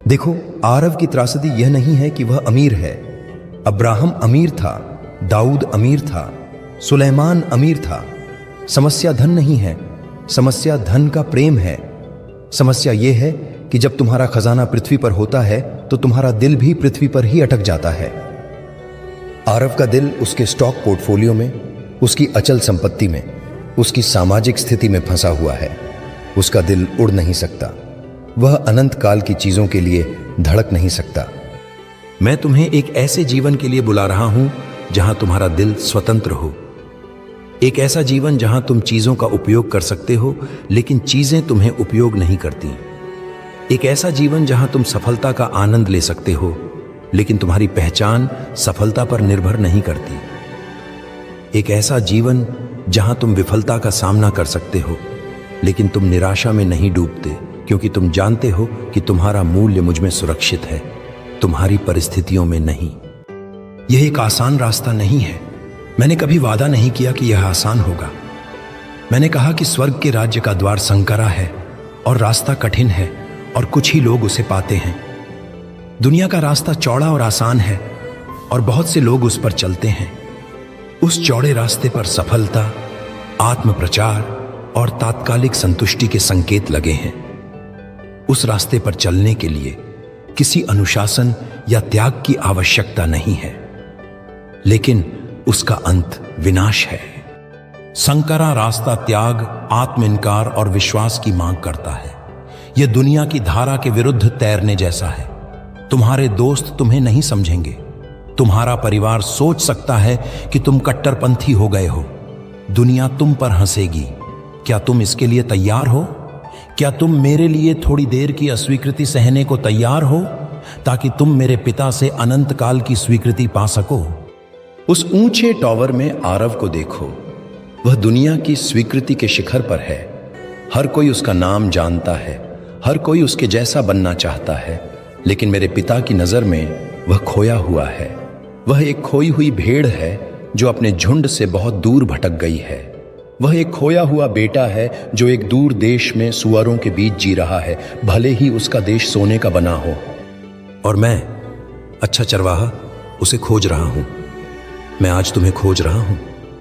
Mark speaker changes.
Speaker 1: देखो, आरव की त्रासदी यह नहीं है कि वह अमीर है। अब्राहम अमीर था, दाऊद अमीर था, सुलेमान अमीर था। समस्या धन नहीं है, समस्या धन का प्रेम है। समस्या यह है कि जब तुम्हारा खजाना पृथ्वी पर होता है तो तुम्हारा दिल भी पृथ्वी पर ही अटक जाता है। आरव का दिल उसके स्टॉक पोर्टफोलियो में, उसकी अचल संपत्ति में, उसकी सामाजिक स्थिति में फंसा हुआ है। उसका दिल उड़ नहीं सकता, वह अनंत काल की चीजों के लिए धड़क नहीं सकता। मैं तुम्हें एक ऐसे जीवन के लिए बुला रहा हूं जहां तुम्हारा दिल स्वतंत्र हो। एक ऐसा जीवन जहां तुम चीजों का उपयोग कर सकते हो लेकिन चीजें तुम्हें उपयोग नहीं करती। एक ऐसा जीवन जहां तुम सफलता का आनंद ले सकते हो लेकिन तुम्हारी पहचान सफलता पर निर्भर नहीं करती। एक ऐसा जीवन जहां तुम विफलता का सामना कर सकते हो लेकिन तुम निराशा में नहीं डूबते, क्योंकि तुम जानते हो कि तुम्हारा मूल्य मुझ में सुरक्षित है, तुम्हारी परिस्थितियों में नहीं। यह एक आसान रास्ता नहीं है। मैंने कभी वादा नहीं किया कि यह आसान होगा। मैंने कहा कि स्वर्ग के राज्य का द्वार संकरा है और रास्ता कठिन है और कुछ ही लोग उसे पाते हैं। दुनिया का रास्ता चौड़ा और आसान है और बहुत से लोग उस पर चलते हैं। उस चौड़े रास्ते पर सफलता, आत्मप्रचार और तात्कालिक संतुष्टि के संकेत लगे हैं। उस रास्ते पर चलने के लिए किसी अनुशासन या त्याग की आवश्यकता नहीं है, लेकिन उसका अंत विनाश है। संकरा रास्ता त्याग, आत्म इनकार और विश्वास की मांग करता है। यह दुनिया की धारा के विरुद्ध तैरने जैसा है। तुम्हारे दोस्त तुम्हें नहीं समझेंगे। तुम्हारा परिवार सोच सकता है कि तुम कट्टरपंथी हो गए हो। दुनिया तुम पर हंसेगी। क्या तुम इसके लिए तैयार हो? क्या तुम मेरे लिए थोड़ी देर की अस्वीकृति सहने को तैयार हो, ताकि तुम मेरे पिता से अनंत काल की स्वीकृति पा सको? उस ऊंचे टॉवर में आरव को देखो। वह दुनिया की स्वीकृति के शिखर पर है। हर कोई उसका नाम जानता है, हर कोई उसके जैसा बनना चाहता है, लेकिन मेरे पिता की नजर में वह खोया हुआ है। वह एक खोई हुई भेड़ है जो अपने झुंड से बहुत दूर भटक गई है। वह एक खोया हुआ बेटा है जो एक दूर देश में सुअरों के बीच जी रहा है, भले ही उसका देश सोने का बना हो। और मैं, अच्छा चरवाहा, उसे खोज रहा हूं। मैं आज तुम्हें खोज रहा हूं।